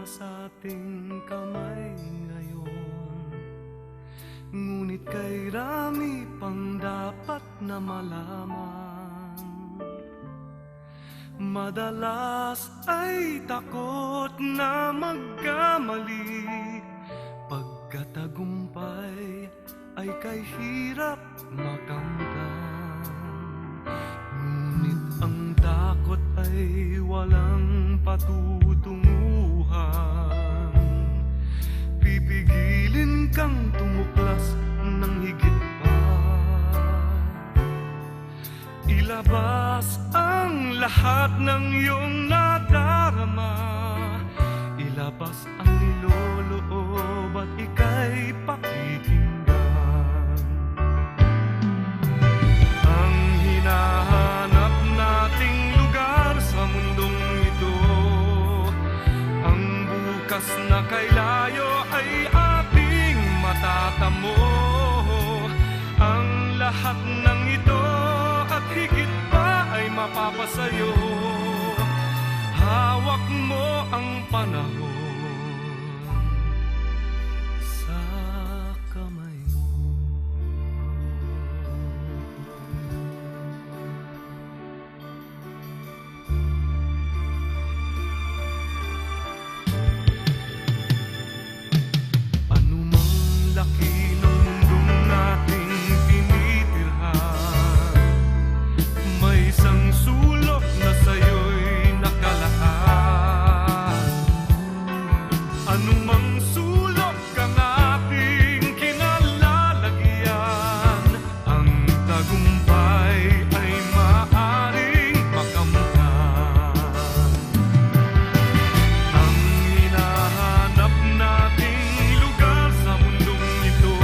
sa ating kamay ngayon. Ngunit kay rami pang dapat na malaman. Madalas ay takot na magkamali, pagkatagumpay ay kay hirap makamtan. Ngunit ang takot ay walang patutunguhan. Pipigilin kang tumuklas ng higit pa. Ilabas ang lahat ng iyong nadarama. Ilabas ang niloloob at ika'y pakikinggan. Ang hinahanap nating lugar sa mundong ito, ang bukas na kay layo ay ating matatamo. Ang lahat ng ito at higit pa ay mapapasayo. Hawak mo ang panahon sa kamay mo. Anumang laki ng mundong nating tinitirhan, may isang sulok na sa'yo'y nakalaan. Anumang sulok ang ating kinalalagyan, ang tagumpay ay maaring makamtan. Ang hinahanap nating lugar sa mundong ito,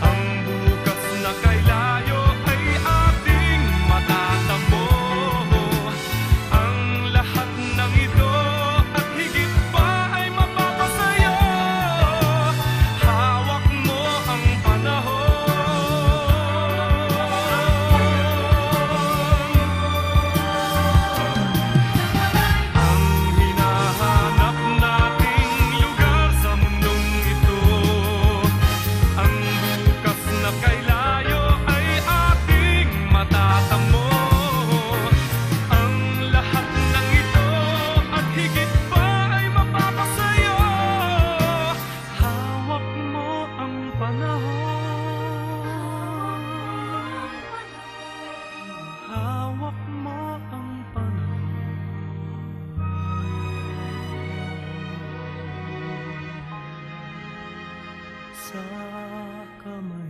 ang bukas na kay layo ay ating matatamo. Ang lahat ng ito at higit pa ay mapapasayo. Hawak mo ang panahon. Ang hinahanap nating lugar sa mundong ito, ang bukas na kay layo ay ating matatamo. Ang lahat ng ito at higit pa ay mapapasayo. Hawak mo ang panahon. Hawak mo ang panahon sa kamay.